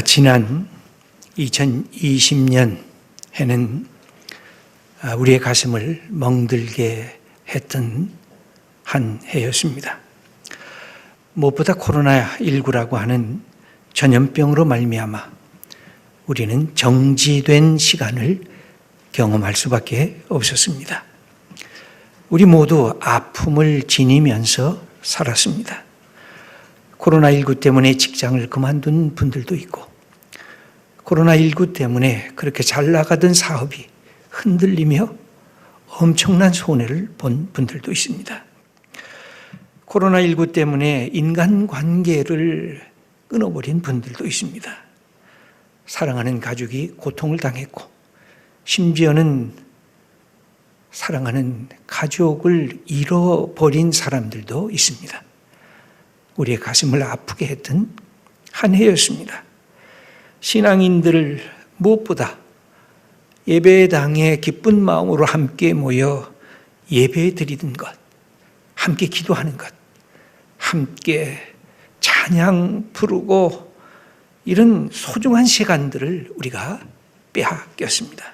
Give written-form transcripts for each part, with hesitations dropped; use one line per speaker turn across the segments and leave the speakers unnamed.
지난 2020년 해는 우리의 가슴을 멍들게 했던 한 해였습니다. 무엇보다 코로나19라고 하는 전염병으로 말미암아 우리는 정지된 시간을 경험할 수밖에 없었습니다. 우리 모두 아픔을 지니면서 살았습니다. 코로나19 때문에 직장을 그만둔 분들도 있고, 코로나19 때문에 그렇게 잘 나가던 사업이 흔들리며 엄청난 손해를 본 분들도 있습니다. 코로나19 때문에 인간관계를 끊어버린 분들도 있습니다. 사랑하는 가족이 고통을 당했고, 심지어는 사랑하는 가족을 잃어버린 사람들도 있습니다. 우리의 가슴을 아프게 했던 한 해였습니다. 신앙인들 무엇보다 예배당에 기쁜 마음으로 함께 모여 예배 드리는 것, 함께 기도하는 것, 함께 찬양 부르고 이런 소중한 시간들을 우리가 빼앗겼습니다.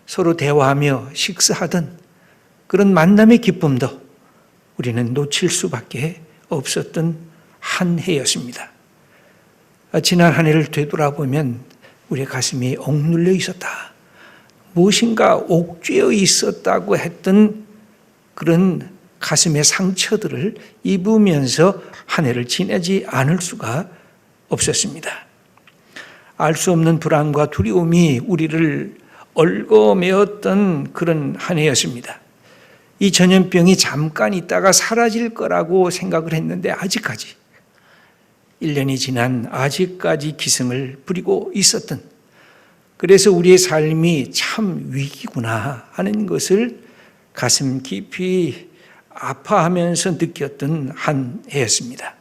서로 대화하며 식사하던 그런 만남의 기쁨도 우리는 놓칠 수밖에 없었던 한 해였습니다. 지난 한 해를 되돌아보면 우리의 가슴이 억눌려 있었다, 무엇인가 옥죄어 있었다고 했던 그런 가슴의 상처들을 입으면서 한 해를 지내지 않을 수가 없었습니다. 알 수 없는 불안과 두려움이 우리를 얽어매었던 그런 한 해였습니다. 이 전염병이 잠깐 있다가 사라질 거라고 생각을 했는데 아직까지 1년이 지난 아직까지 기승을 부리고 있었던, 그래서 우리의 삶이 참 위기구나 하는 것을 가슴 깊이 아파하면서 느꼈던 한 해였습니다.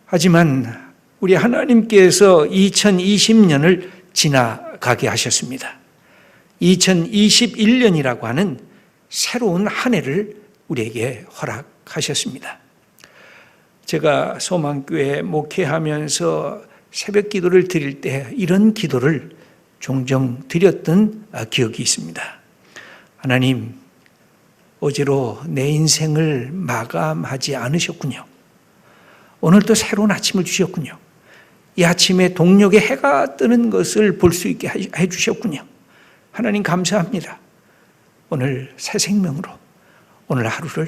하지만 우리 하나님께서 2020년을 지나가게 하셨습니다. 2021년이라고 하는 새로운 한 해를 우리에게 허락하셨습니다. 제가 소망교회 목회하면서 새벽 기도를 드릴 때 이런 기도를 종종 드렸던 기억이 있습니다. 하나님, 어제로 내 인생을 마감하지 않으셨군요. 오늘 또 새로운 아침을 주셨군요. 이 아침에 동력의 해가 뜨는 것을 볼 수 있게 해주셨군요. 하나님 감사합니다. 오늘 새 생명으로 오늘 하루를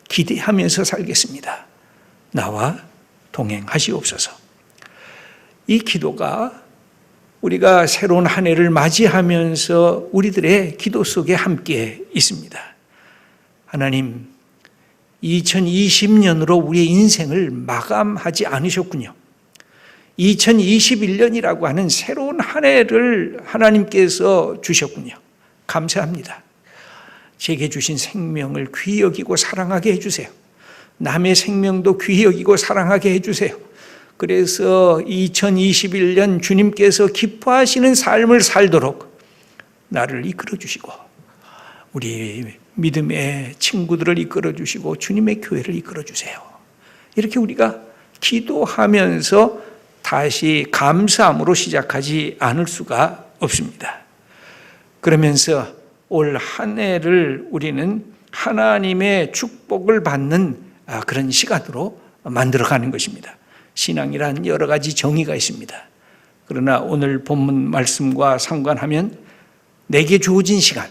기대하면서 살겠습니다. 나와 동행하시옵소서. 이 기도가 우리가 새로운 한 해를 맞이하면서 우리들의 기도 속에 함께 있습니다. 하나님, 2020년으로 우리의 인생을 마감하지 않으셨군요. 2021년이라고 하는 새로운 한 해를 하나님께서 주셨군요. 감사합니다. 제게 주신 생명을 귀히 여기고 사랑하게 해주세요. 남의 생명도 귀히 여기고 사랑하게 해주세요. 그래서 2021년 주님께서 기뻐하시는 삶을 살도록 나를 이끌어 주시고 우리 믿음의 친구들을 이끌어 주시고 주님의 교회를 이끌어 주세요. 이렇게 우리가 기도하면서 다시 감사함으로 시작하지 않을 수가 없습니다. 그러면서 올 한 해를 우리는 하나님의 축복을 받는 그런 시간으로 만들어가는 것입니다. 신앙이란 여러 가지 정의가 있습니다. 그러나 오늘 본문 말씀과 상관하면 내게 주어진 시간,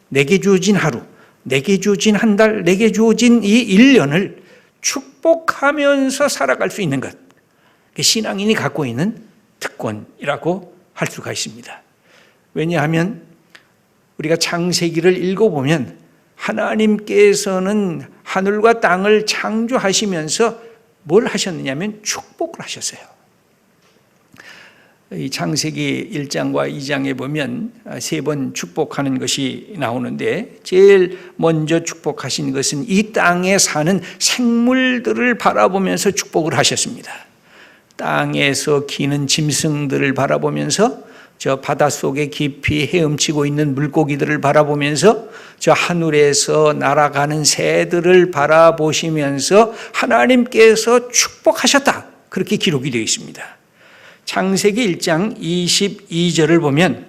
내게 주어진 하루, 내게 주어진 한 달, 내게 주어진 이 1년을 축복하면서 살아갈 수 있는 것, 신앙인이 갖고 있는 특권이라고 할 수가 있습니다. 왜냐하면 우리가 창세기를 읽어보면 하나님께서는 하늘과 땅을 창조하시면서 뭘 하셨느냐면 축복을 하셨어요. 이 창세기 1장과 2장에 보면 3번 축복하는 것이 나오는데 제일 먼저 축복하신 것은 이 땅에 사는 생물들을 바라보면서 축복을 하셨습니다. 땅에서 기는 짐승들을 바라보면서 저 바닷속에 깊이 헤엄치고 있는 물고기들을 바라보면서 저 하늘에서 날아가는 새들을 바라보시면서 하나님께서 축복하셨다, 그렇게 기록이 되어 있습니다. 창세기 1장 22절을 보면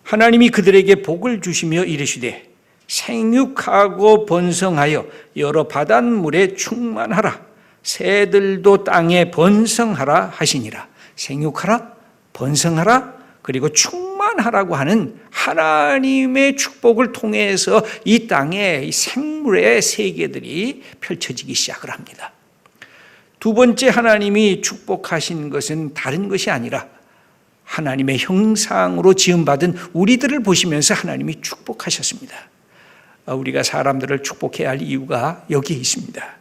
하나님이 그들에게 복을 주시며 이르시되 생육하고 번성하여 여러 바닷물에 충만하라. 새들도 땅에 번성하라 하시니라. 생육하라, 번성하라, 그리고 충만하라고 하는 하나님의 축복을 통해서 이 땅에 생물의 세계들이 펼쳐지기 시작을 합니다. 두 번째 하나님이 축복하신 것은 다른 것이 아니라 하나님의 형상으로 지음받은 우리들을 보시면서 하나님이 축복하셨습니다. 우리가 사람들을 축복해야 할 이유가 여기에 있습니다.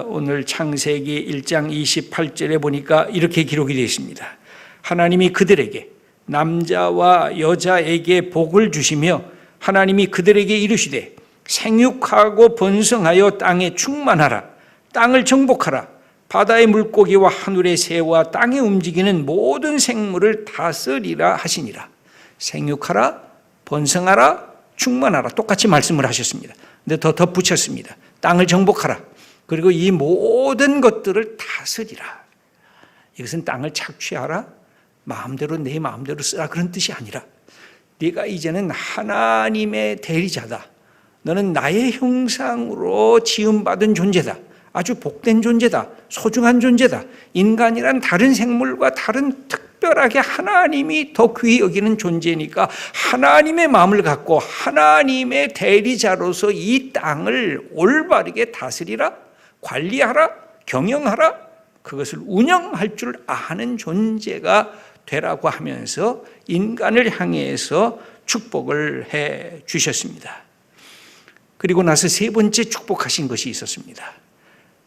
오늘 창세기 1장 28절에 보니까 이렇게 기록이 되어 있습니다. 하나님이 그들에게 남자와 여자에게 복을 주시며 하나님이 그들에게 이르시되 생육하고 번성하여 땅에 충만하라. 땅을 정복하라. 바다의 물고기와 하늘의 새와 땅에 움직이는 모든 생물을 다스리라 하시니라. 생육하라, 번성하라, 충만하라. 똑같이 말씀을 하셨습니다. 근데 더 덧붙였습니다. 땅을 정복하라. 그리고 이 모든 것들을 다스리라. 이것은 땅을 착취하라, 마음대로 내 마음대로 쓰라 그런 뜻이 아니라 네가 이제는 하나님의 대리자다. 너는 나의 형상으로 지음받은 존재다. 아주 복된 존재다. 소중한 존재다. 인간이란 다른 생물과 다른 특별하게 하나님이 더 귀히 여기는 존재니까 하나님의 마음을 갖고 하나님의 대리자로서 이 땅을 올바르게 다스리라, 관리하라, 경영하라, 그것을 운영할 줄 아는 존재가 되라고 하면서 인간을 향해서 축복을 해 주셨습니다. 그리고 나서 세 번째 축복하신 것이 있었습니다.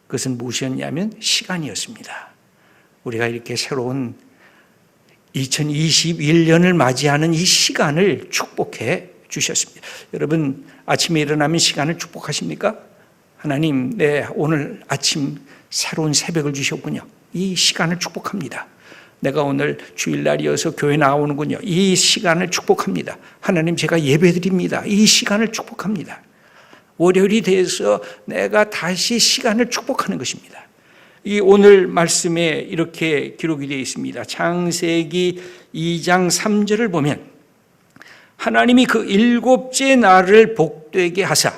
그것은 무엇이었냐면 시간이었습니다. 우리가 이렇게 새로운 2021년을 맞이하는 이 시간을 축복해 주셨습니다. 여러분 아침에 일어나면 시간을 축복하십니까? 하나님, 오늘 아침 새로운 새벽을 주셨군요. 이 시간을 축복합니다. 내가 오늘 주일날이어서 교회 나오는군요. 이 시간을 축복합니다. 하나님, 제가 예배드립니다. 이 시간을 축복합니다. 월요일이 돼서 내가 다시 시간을 축복하는 것입니다. 이 오늘 말씀에 이렇게 기록이 되어 있습니다. 창세기 2장 3절을 보면 하나님이 그 일곱째 날을 복되게 하사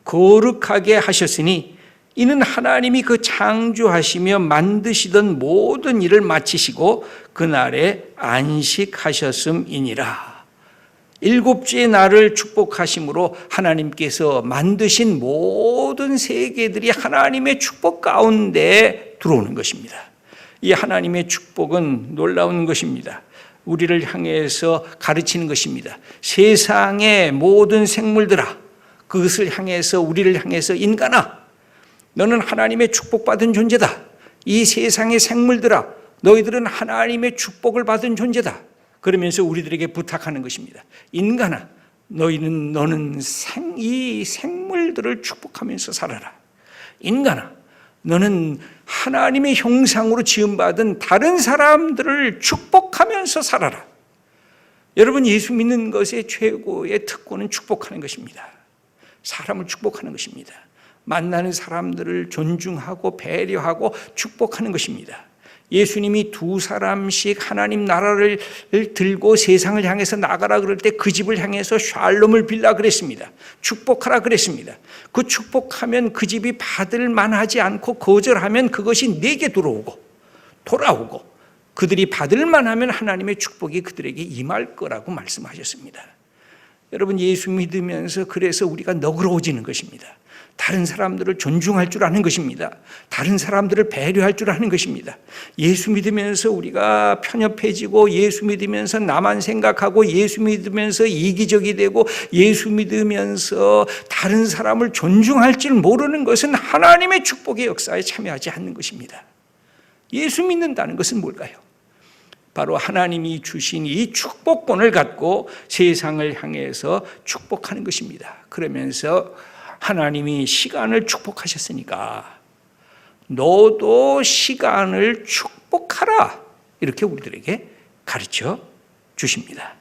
거룩하게 하셨으니 이는 하나님이 그 창조하시며 만드시던 모든 일을 마치시고 그날에 안식하셨음이니라. 일곱째 날을 축복하심으로 하나님께서 만드신 모든 세계들이 하나님의 축복 가운데 들어오는 것입니다. 이 하나님의 축복은 놀라운 것입니다. 우리를 향해서 가르치는 것입니다. 세상의 모든 생물들아, 그것을 향해서 우리를 향해서 인간아, 너는 하나님의 축복받은 존재다. 이 세상의 생물들아, 너희들은 하나님의 축복을 받은 존재다. 그러면서 우리들에게 부탁하는 것입니다. 인간아, 너는 이 생물들을 축복하면서 살아라. 인간아, 너는 하나님의 형상으로 지음받은 다른 사람들을 축복하면서 살아라. 여러분, 예수 믿는 것의 최고의 특권은 축복하는 것입니다. 사람을 축복하는 것입니다. 만나는 사람들을 존중하고 배려하고 축복하는 것입니다. 예수님이 두 사람씩 하나님 나라를 들고 세상을 향해서 나가라 그럴 때 그 집을 향해서 샬롬을 빌라 그랬습니다. 축복하라 그랬습니다. 그 축복하면 그 집이 받을 만하지 않고 거절하면 그것이 내게 돌아오고 그들이 받을 만하면 하나님의 축복이 그들에게 임할 거라고 말씀하셨습니다. 여러분, 예수 믿으면서 그래서 우리가 너그러워지는 것입니다. 다른 사람들을 존중할 줄 아는 것입니다. 다른 사람들을 배려할 줄 아는 것입니다. 예수 믿으면서 우리가 편협해지고 예수 믿으면서 나만 생각하고 예수 믿으면서 이기적이 되고 예수 믿으면서 다른 사람을 존중할 줄 모르는 것은 하나님의 축복의 역사에 참여하지 않는 것입니다. 예수 믿는다는 것은 뭘까요? 바로 하나님이 주신 이 축복권을 갖고 세상을 향해서 축복하는 것입니다. 그러면서 하나님이 시간을 축복하셨으니까 너도 시간을 축복하라, 이렇게 우리들에게 가르쳐 주십니다.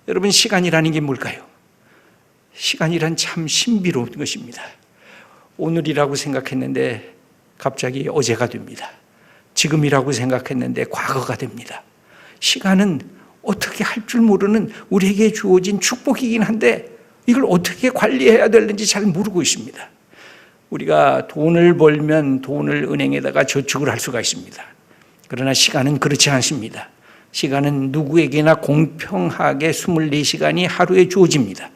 여러분, 시간이라는 게 뭘까요? 시간이란 참 신비로운 것입니다. 오늘이라고 생각했는데 갑자기 어제가 됩니다. 지금이라고 생각했는데 과거가 됩니다. 시간은 어떻게 할 줄 모르는 우리에게 주어진 축복이긴 한데 이걸 어떻게 관리해야 되는지 잘 모르고 있습니다. 우리가 돈을 벌면 돈을 은행에다가 저축을 할 수가 있습니다. 그러나 시간은 그렇지 않습니다. 시간은 누구에게나 공평하게 24시간이 하루에 주어집니다.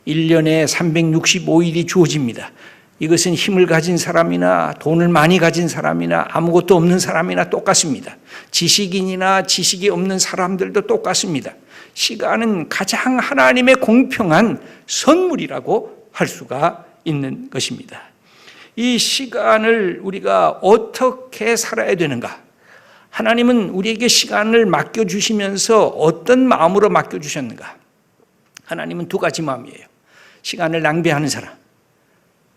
1년에 365일이 주어집니다. 이것은 힘을 가진 사람이나 돈을 많이 가진 사람이나 아무것도 없는 사람이나 똑같습니다. 지식인이나 지식이 없는 사람들도 똑같습니다. 시간은 가장 하나님의 공평한 선물이라고 할 수가 있는 것입니다. 이 시간을 우리가 어떻게 살아야 되는가? 하나님은 우리에게 시간을 맡겨주시면서 어떤 마음으로 맡겨주셨는가? 하나님은 두 가지 마음이에요. 시간을 낭비하는 사람,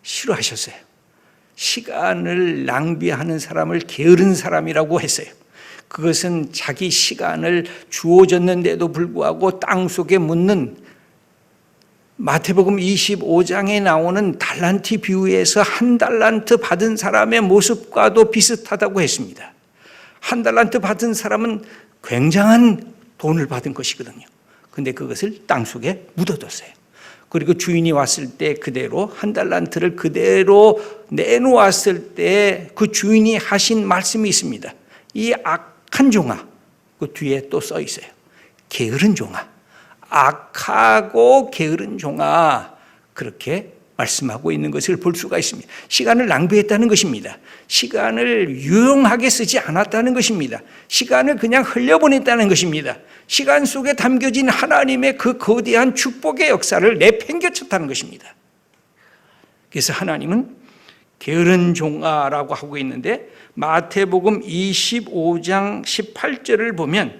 싫어하셨어요. 시간을 낭비하는 사람을 게으른 사람이라고 했어요. 그것은 자기 시간을 주어졌는데도 불구하고 땅속에 묻는 마태복음 25장에 나오는 달란트 비유에서 한 달란트 받은 사람의 모습과도 비슷하다고 했습니다. 한 달란트 받은 사람은 굉장한 돈을 받은 것이거든요. 근데 그것을 땅속에 묻어뒀어요. 그리고 주인이 왔을 때 그대로 한 달란트를 그대로 내놓았을 때 그 주인이 하신 말씀이 있습니다. 이 악한 종아, 그 뒤에 또 써 있어요. 게으른 종아, 악하고 게으른 종아, 그렇게 말씀하고 있는 것을 볼 수가 있습니다. 시간을 낭비했다는 것입니다. 시간을 유용하게 쓰지 않았다는 것입니다. 시간을 그냥 흘려보냈다는 것입니다. 시간 속에 담겨진 하나님의 그 거대한 축복의 역사를 내팽개쳤다는 것입니다. 그래서 하나님은 게으른 종아라고 하고 있는데 마태복음 25장 18절을 보면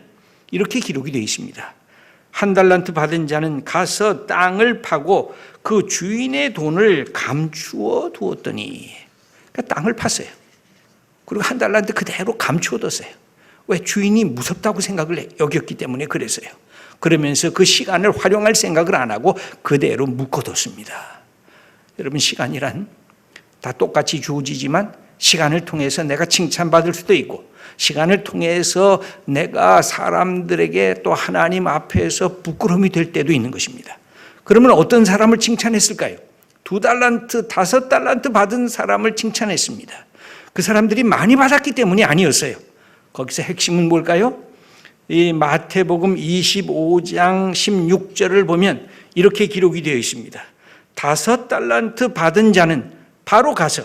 이렇게 기록이 되어 있습니다. 한 달란트 받은 자는 가서 땅을 파고 그 주인의 돈을 감추어 두었더니, 그러니까 땅을 팠어요. 그리고 한 달란트 그대로 감추어 뒀어요. 왜? 주인이 무섭다고 생각을 여겼기 때문에 그랬어요. 그러면서 그 시간을 활용할 생각을 안 하고 그대로 묶어뒀습니다. 여러분, 시간이란 다 똑같이 주어지지만 시간을 통해서 내가 칭찬받을 수도 있고 시간을 통해서 내가 사람들에게 또 하나님 앞에서 부끄러움이 될 때도 있는 것입니다. 그러면 어떤 사람을 칭찬했을까요? 2달란트, 5달란트 받은 사람을 칭찬했습니다. 그 사람들이 많이 받았기 때문이 아니었어요. 거기서 핵심은 뭘까요? 이 마태복음 25장 16절을 보면 이렇게 기록이 되어 있습니다. 5달란트 받은 자는 바로 가서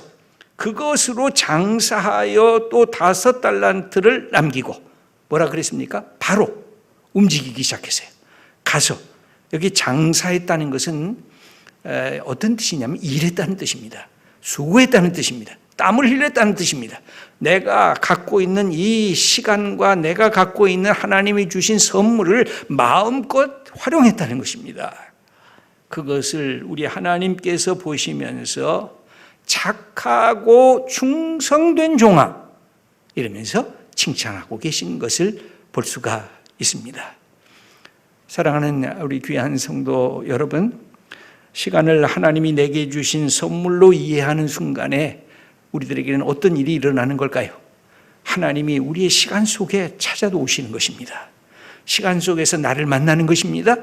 그것으로 장사하여 또 5달란트를 남기고, 뭐라 그랬습니까? 바로 움직이기 시작했어요. 가서. 여기 장사했다는 것은 어떤 뜻이냐면 일했다는 뜻입니다. 수고했다는 뜻입니다. 땀을 흘렸다는 뜻입니다. 내가 갖고 있는 이 시간과 내가 갖고 있는 하나님이 주신 선물을 마음껏 활용했다는 것입니다. 그것을 우리 하나님께서 보시면서 착하고 충성된 종아, 이러면서 칭찬하고 계신 것을 볼 수가 있습니다. 사랑하는 우리 귀한 성도 여러분, 시간을 하나님이 내게 주신 선물로 이해하는 순간에 우리들에게는 어떤 일이 일어나는 걸까요? 하나님이 우리의 시간 속에 찾아도 오시는 것입니다. 시간 속에서 나를 만나는 것입니다.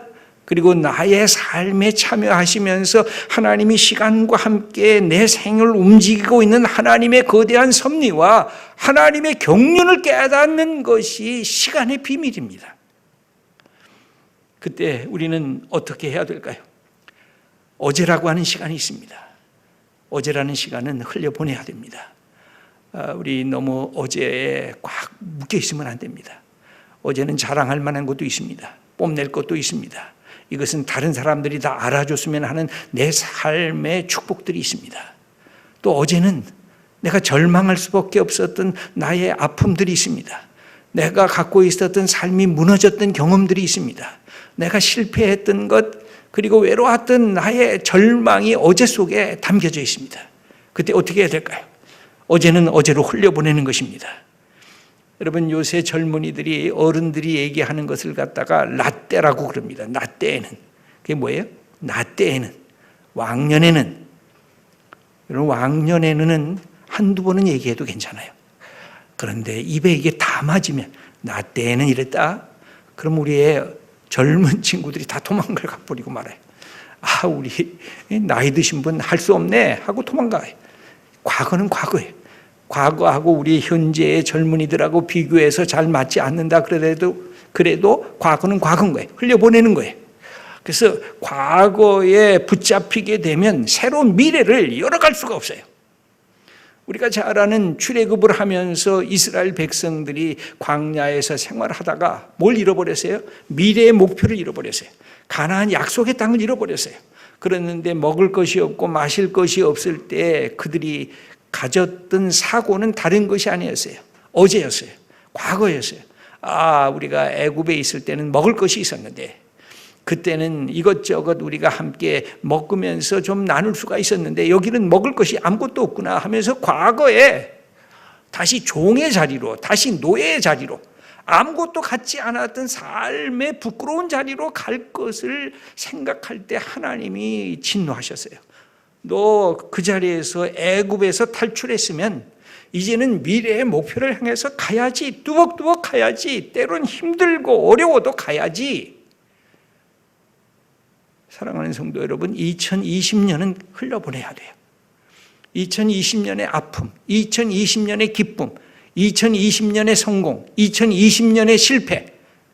그리고 나의 삶에 참여하시면서 하나님이 시간과 함께 내 생을 움직이고 있는 하나님의 거대한 섭리와 하나님의 경륜을 깨닫는 것이 시간의 비밀입니다. 그때 우리는 어떻게 해야 될까요? 어제라고 하는 시간이 있습니다. 어제라는 시간은 흘려보내야 됩니다. 우리 너무 어제에 꽉 묶여 있으면 안 됩니다. 어제는 자랑할 만한 것도 있습니다. 뽐낼 것도 있습니다. 이것은 다른 사람들이 다 알아줬으면 하는 내 삶의 축복들이 있습니다. 또 어제는 내가 절망할 수밖에 없었던 나의 아픔들이 있습니다. 내가 갖고 있었던 삶이 무너졌던 경험들이 있습니다. 내가 실패했던 것, 그리고 외로웠던 나의 절망이 어제 속에 담겨져 있습니다. 그때 어떻게 해야 될까요? 어제는 어제로 흘려보내는 것입니다. 여러분, 요새 젊은이들이 어른들이 얘기하는 것을 갖다가 라떼라고 그럽니다. 라떼에는. 그게 뭐예요? 라떼에는. 왕년에는. 여러분, 왕년에는 한두 번은 얘기해도 괜찮아요. 그런데 입에 이게 다 맞으면 나 때는 이랬다. 그럼 우리의 젊은 친구들이 다 도망갈 가버리고 말아요. 아, 우리 나이 드신 분 할 수 없네 하고 도망가요. 과거는 과거예요. 과거하고 우리 현재의 젊은이들하고 비교해서 잘 맞지 않는다 그래도 과거는 과거인 거예요. 흘려보내는 거예요. 그래서 과거에 붙잡히게 되면 새로운 미래를 열어갈 수가 없어요. 우리가 잘 아는 출애굽을 하면서 이스라엘 백성들이 광야에서 생활하다가 뭘 잃어버렸어요? 미래의 목표를 잃어버렸어요. 가나안 약속의 땅을 잃어버렸어요. 그랬는데 먹을 것이 없고 마실 것이 없을 때 그들이 가졌던 사고는 다른 것이 아니었어요. 어제였어요. 과거였어요. 아, 우리가 애굽에 있을 때는 먹을 것이 있었는데 그때는 이것저것 우리가 함께 먹으면서 좀 나눌 수가 있었는데 여기는 먹을 것이 아무것도 없구나 하면서 과거에 다시 종의 자리로, 다시 노예의 자리로, 아무것도 갖지 않았던 삶의 부끄러운 자리로 갈 것을 생각할 때 하나님이 진노하셨어요. 너 그 자리에서 애굽에서 탈출했으면 이제는 미래의 목표를 향해서 가야지. 뚜벅뚜벅 가야지. 때론 힘들고 어려워도 가야지. 사랑하는 성도 여러분, 2020년은 흘려보내야 돼요. 2020년의 아픔, 2020년의 기쁨, 2020년의 성공, 2020년의 실패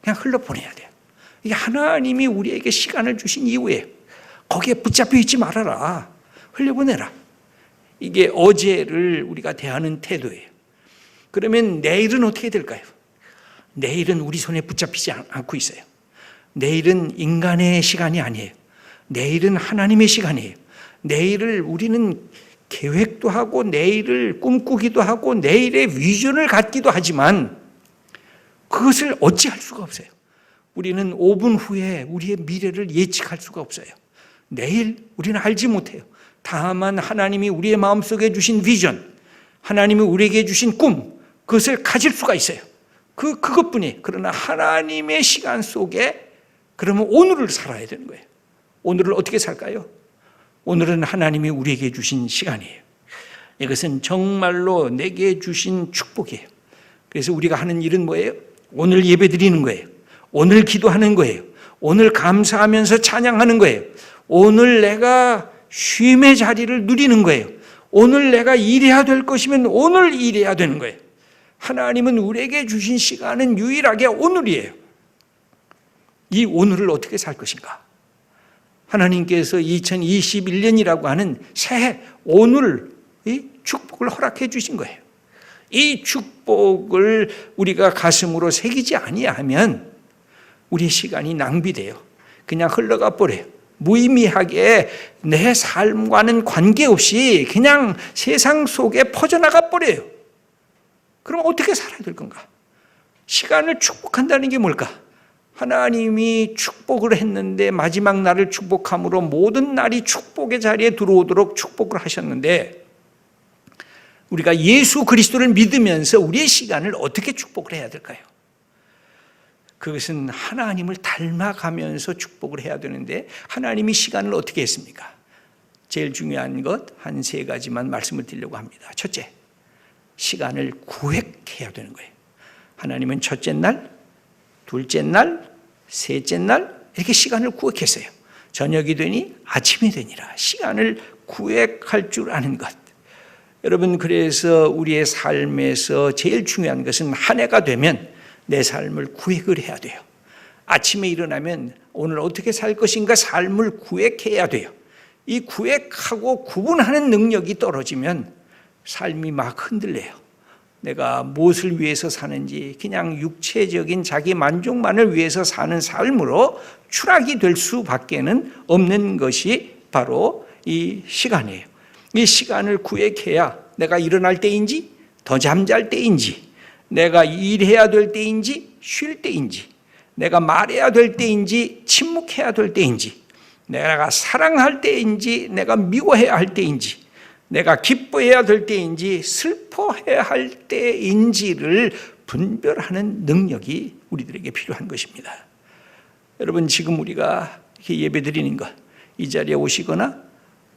그냥 흘려보내야 돼요. 이게 하나님이 우리에게 시간을 주신 이유예요. 거기에 붙잡혀 있지 말아라. 흘려보내라. 이게 어제를 우리가 대하는 태도예요. 그러면 내일은 어떻게 될까요? 내일은 우리 손에 붙잡히지 않고 있어요. 내일은 인간의 시간이 아니에요. 내일은 하나님의 시간이에요. 내일을 우리는 계획도 하고 내일을 꿈꾸기도 하고 내일의 비전을 갖기도 하지만 그것을 어찌할 수가 없어요. 우리는 5분 후에 우리의 미래를 예측할 수가 없어요. 내일 우리는 알지 못해요. 다만 하나님이 우리의 마음속에 주신 비전, 하나님이 우리에게 주신 꿈, 그것을 가질 수가 있어요. 그것뿐이에요. 그러나 하나님의 시간 속에 그러면 오늘을 살아야 되는 거예요. 오늘을 어떻게 살까요? 오늘은 하나님이 우리에게 주신 시간이에요. 이것은 정말로 내게 주신 축복이에요. 그래서 우리가 하는 일은 뭐예요? 오늘 예배 드리는 거예요. 오늘 기도하는 거예요. 오늘 감사하면서 찬양하는 거예요. 오늘 내가 쉼의 자리를 누리는 거예요. 오늘 내가 일해야 될 것이면 오늘 일해야 되는 거예요. 하나님은 우리에게 주신 시간은 유일하게 오늘이에요. 이 오늘을 어떻게 살 것인가? 하나님께서 2021년이라고 하는 새해 오늘 축복을 허락해 주신 거예요. 이 축복을 우리가 가슴으로 새기지 아니하면 우리의 시간이 낭비돼요. 그냥 흘러가 버려요. 무의미하게 내 삶과는 관계없이 그냥 세상 속에 퍼져나가 버려요. 그럼 어떻게 살아야 될 건가? 시간을 축복한다는 게 뭘까? 하나님이 축복을 했는데 마지막 날을 축복함으로 모든 날이 축복의 자리에 들어오도록 축복을 하셨는데 우리가 예수 그리스도를 믿으면서 우리의 시간을 어떻게 축복을 해야 될까요? 그것은 하나님을 닮아가면서 축복을 해야 되는데 하나님이 시간을 어떻게 했습니까? 제일 중요한 것 한 세 가지만 말씀을 드리려고 합니다. 첫째, 시간을 구획해야 되는 거예요. 하나님은 첫째 날, 둘째 날, 셋째 날 이렇게 시간을 구획했어요. 저녁이 되니 아침이 되니라. 시간을 구획할 줄 아는 것. 여러분, 그래서 우리의 삶에서 제일 중요한 것은 한 해가 되면 내 삶을 구획을 해야 돼요. 아침에 일어나면 오늘 어떻게 살 것인가 삶을 구획해야 돼요. 이 구획하고 구분하는 능력이 떨어지면 삶이 막 흔들려요. 내가 무엇을 위해서 사는지 그냥 육체적인 자기 만족만을 위해서 사는 삶으로 추락이 될 수밖에는 없는 것이 바로 이 시간이에요. 이 시간을 구획해야 내가 일어날 때인지 더 잠잘 때인지 내가 일해야 될 때인지 쉴 때인지 내가 말해야 될 때인지 침묵해야 될 때인지 내가 사랑할 때인지 내가 미워해야 할 때인지 내가 기뻐해야 될 때인지 슬퍼해야 할 때인지를 분별하는 능력이 우리들에게 필요한 것입니다. 여러분, 지금 우리가 이렇게 예배드리는 것, 이 자리에 오시거나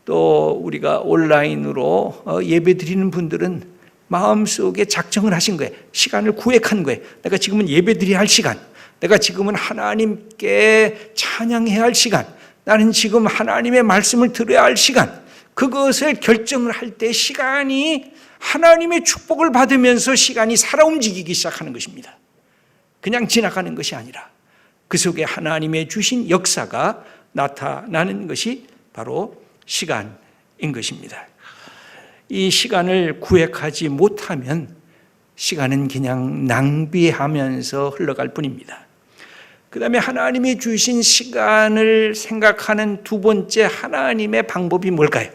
또 우리가 온라인으로 예배드리는 분들은 마음속에 작정을 하신 거예요. 시간을 구획한 거예요. 내가 지금은 예배드려야 할 시간, 내가 지금은 하나님께 찬양해야 할 시간, 나는 지금 하나님의 말씀을 들어야 할 시간, 그것을 결정을 할 때 시간이 하나님의 축복을 받으면서 시간이 살아 움직이기 시작하는 것입니다. 그냥 지나가는 것이 아니라 그 속에 하나님의 주신 역사가 나타나는 것이 바로 시간인 것입니다. 이 시간을 구획하지 못하면 시간은 그냥 낭비하면서 흘러갈 뿐입니다. 그 다음에 하나님이 주신 시간을 생각하는 두 번째 하나님의 방법이 뭘까요?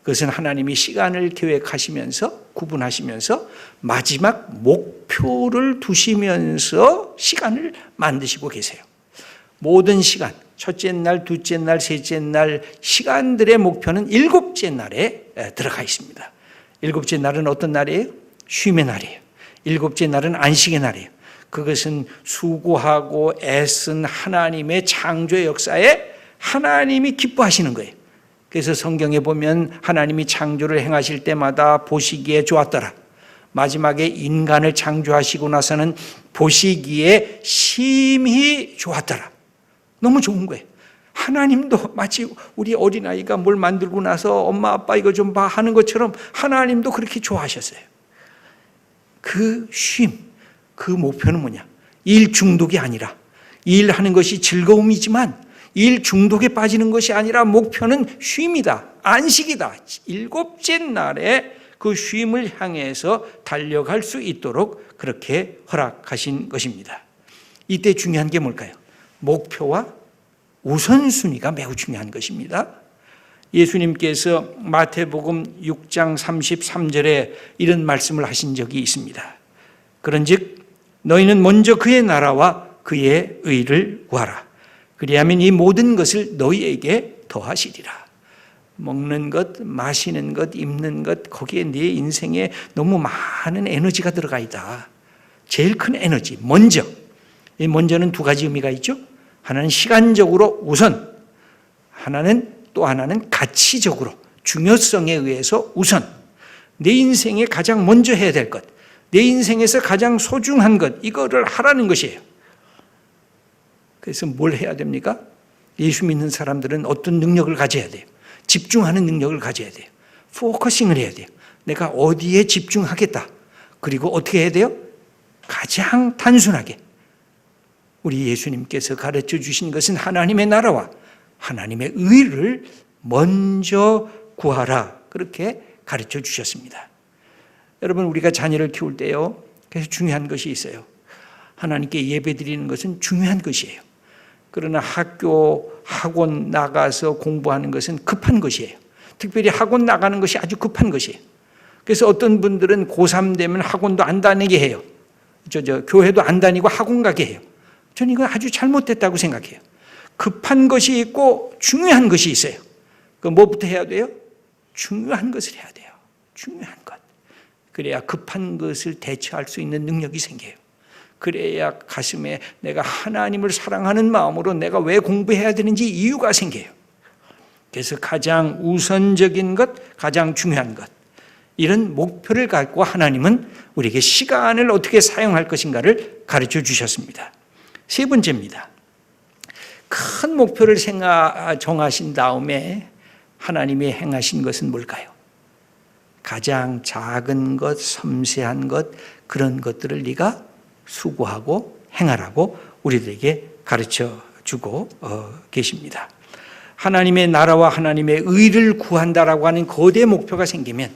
그것은 하나님이 시간을 계획하시면서 구분하시면서 마지막 목표를 두시면서 시간을 만드시고 계세요. 모든 시간, 첫째 날, 둘째 날, 셋째 날 시간들의 목표는 일곱째 날에 들어가 있습니다. 일곱째 날은 어떤 날이에요? 쉼의 날이에요. 일곱째 날은 안식의 날이에요. 그것은 수고하고 애쓴 하나님의 창조의 역사에 하나님이 기뻐하시는 거예요. 그래서 성경에 보면 하나님이 창조를 행하실 때마다 보시기에 좋았더라. 마지막에 인간을 창조하시고 나서는 보시기에 심히 좋았더라. 너무 좋은 거예요. 하나님도 마치 우리 어린아이가 뭘 만들고 나서 엄마 아빠 이거 좀 봐 하는 것처럼 하나님도 그렇게 좋아하셨어요. 그 쉼, 그 목표는 뭐냐? 일 중독이 아니라, 일하는 것이 즐거움이지만 일 중독에 빠지는 것이 아니라 목표는 쉼이다, 안식이다. 일곱째 날에 그 쉼을 향해서 달려갈 수 있도록 그렇게 허락하신 것입니다. 이때 중요한 게 뭘까요? 목표와 우선순위가 매우 중요한 것입니다. 예수님께서 마태복음 6장 33절에 이런 말씀을 하신 적이 있습니다. 그런즉 너희는 먼저 그의 나라와 그의 의를 구하라. 그리하면 이 모든 것을 너희에게 더하시리라. 먹는 것, 마시는 것, 입는 것, 거기에 네 인생에 너무 많은 에너지가 들어가 있다. 제일 큰 에너지, 먼저. 이 먼저는 두 가지 의미가 있죠. 하나는 시간적으로 우선, 또 하나는 가치적으로, 중요성에 의해서 우선. 내 인생에 가장 먼저 해야 될 것, 내 인생에서 가장 소중한 것, 이거를 하라는 것이에요. 그래서 뭘 해야 됩니까? 예수 믿는 사람들은 어떤 능력을 가져야 돼요? 집중하는 능력을 가져야 돼요. 포커싱을 해야 돼요. 내가 어디에 집중하겠다. 그리고 어떻게 해야 돼요? 가장 단순하게. 우리 예수님께서 가르쳐 주신 것은 하나님의 나라와 하나님의 의를 먼저 구하라. 그렇게 가르쳐 주셨습니다. 여러분, 우리가 자녀를 키울 때요, 그래서 중요한 것이 있어요. 하나님께 예배드리는 것은 중요한 것이에요. 그러나 학교, 학원 나가서 공부하는 것은 급한 것이에요. 특별히 학원 나가는 것이 아주 급한 것이에요. 그래서 어떤 분들은 고3 되면 학원도 안 다니게 해요. 교회도 안 다니고 학원 가게 해요. 저는 이거 아주 잘못됐다고 생각해요. 급한 것이 있고 중요한 것이 있어요. 그 뭐부터 해야 돼요? 중요한 것을 해야 돼요. 중요한 것. 그래야 급한 것을 대처할 수 있는 능력이 생겨요. 그래야 가슴에 내가 하나님을 사랑하는 마음으로 내가 왜 공부해야 되는지 이유가 생겨요. 그래서 가장 우선적인 것, 가장 중요한 것, 이런 목표를 갖고 하나님은 우리에게 시간을 어떻게 사용할 것인가를 가르쳐 주셨습니다. 세 번째입니다. 큰 목표를 정하신 다음에 하나님이 행하신 것은 뭘까요? 가장 작은 것, 섬세한 것, 그런 것들을 네가 수고하고 행하라고 우리들에게 가르쳐 주고 계십니다. 하나님의 나라와 하나님의 의를 구한다라고 하는 거대 목표가 생기면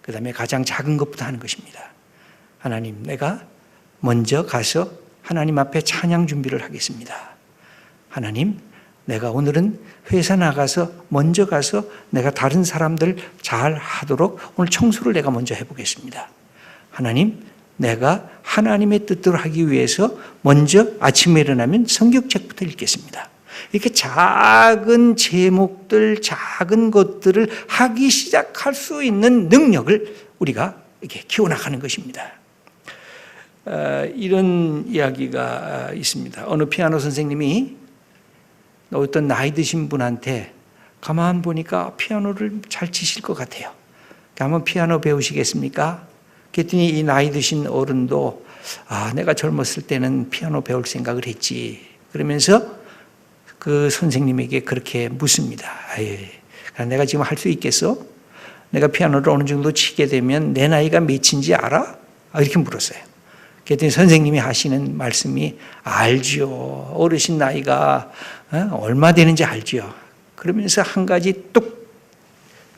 그 다음에 가장 작은 것부터 하는 것입니다. 하나님, 내가 먼저 가서 하나님 앞에 찬양 준비를 하겠습니다. 하나님, 내가 오늘은 회사 나가서 먼저 가서 내가 다른 사람들 잘 하도록 오늘 청소를 내가 먼저 해보겠습니다. 하나님, 내가 하나님의 뜻대로 하기 위해서 먼저 아침에 일어나면 성경책부터 읽겠습니다. 이렇게 작은 제목들, 작은 것들을 하기 시작할 수 있는 능력을 우리가 이렇게 키워나가는 것입니다. 이런 이야기가 있습니다. 어느 피아노 선생님이 어떤 나이 드신 분한테 가만 보니까 피아노를 잘 치실 것 같아요. 한번 피아노 배우시겠습니까? 그랬더니 이 나이 드신 어른도 내가 젊었을 때는 피아노 배울 생각을 했지. 그러면서 그 선생님에게 그렇게 묻습니다. 내가 지금 할 수 있겠어? 내가 피아노를 어느 정도 치게 되면 내 나이가 몇인지 알아? 이렇게 물었어요. 그랬더니 선생님이 하시는 말씀이 알지요. 어르신 나이가 얼마 되는지 알지요. 그러면서 한 가지 뚝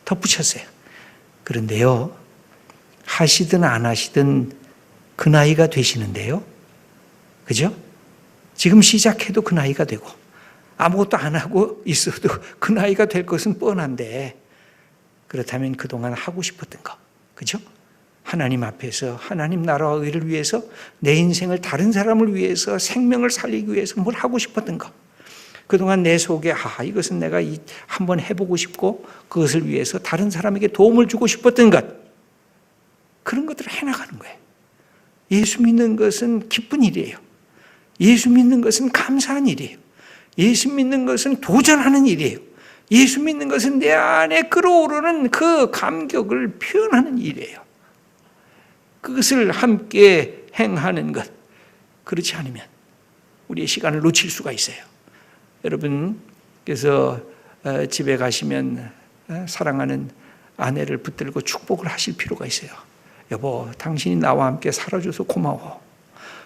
덧붙였어요. 그런데요, 하시든 안 하시든 그 나이가 되시는데요. 그죠? 지금 시작해도 그 나이가 되고 아무것도 안 하고 있어도 그 나이가 될 것은 뻔한데, 그렇다면 그동안 하고 싶었던 거, 그죠? 하나님 앞에서 하나님 나라와 의를 위해서 내 인생을 다른 사람을 위해서 생명을 살리기 위해서 뭘 하고 싶었던 거, 그동안 내 속에 이것은 내가 한번 해보고 싶고 그것을 위해서 다른 사람에게 도움을 주고 싶었던 것, 그런 것들을 해나가는 거예요. 예수 믿는 것은 기쁜 일이에요. 예수 믿는 것은 감사한 일이에요. 예수 믿는 것은 도전하는 일이에요. 예수 믿는 것은 내 안에 끓어오르는 그 감격을 표현하는 일이에요. 그것을 함께 행하는 것. 그렇지 않으면 우리의 시간을 놓칠 수가 있어요. 여러분, 그래서 집에 가시면 사랑하는 아내를 붙들고 축복을 하실 필요가 있어요. 여보, 당신이 나와 함께 살아줘서 고마워.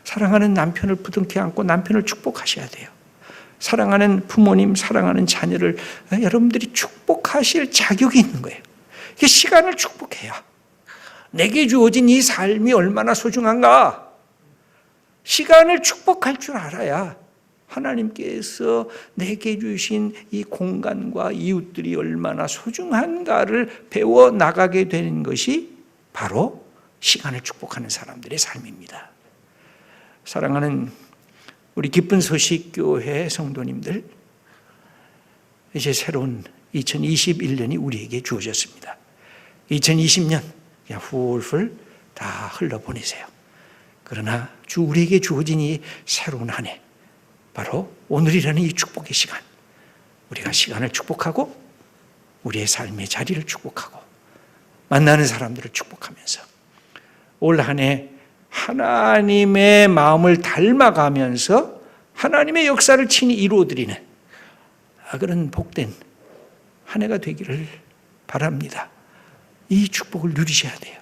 사랑하는 남편을 부둥켜 안고 남편을 축복하셔야 돼요. 사랑하는 부모님, 사랑하는 자녀를 여러분들이 축복하실 자격이 있는 거예요. 이게 시간을 축복해야. 내게 주어진 이 삶이 얼마나 소중한가? 시간을 축복할 줄 알아야 하나님께서 내게 주신 이 공간과 이웃들이 얼마나 소중한가를 배워 나가게 되는 것이 바로 시간을 축복하는 사람들의 삶입니다. 사랑하는 우리 기쁜 소식 교회 성도님들, 이제 새로운 2021년이 우리에게 주어졌습니다. 2020년 그냥 훌훌 다 흘러보내세요. 그러나 우리에게 주어진 이 새로운 한 해, 바로 오늘이라는 이 축복의 시간, 우리가 시간을 축복하고 우리의 삶의 자리를 축복하고 만나는 사람들을 축복하면서 올 한 해 하나님의 마음을 닮아가면서 하나님의 역사를 친히 이루어드리는 그런 복된 한 해가 되기를 바랍니다. 이 축복을 누리셔야 돼요.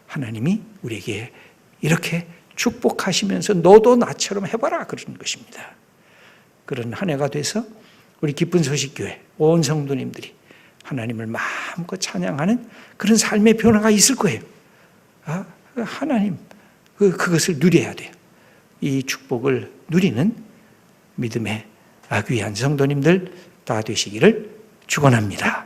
하나님이 우리에게 이렇게 축복하시면서 너도 나처럼 해봐라 그러는 것입니다. 그런 한 해가 돼서 우리 기쁜 소식교회 온 성도님들이 하나님을 마음껏 찬양하는 그런 삶의 변화가 있을 거예요. 하나님, 그것을 누려야 돼요. 이 축복을 누리는 믿음의 귀한 성도님들 다 되시기를 축원합니다.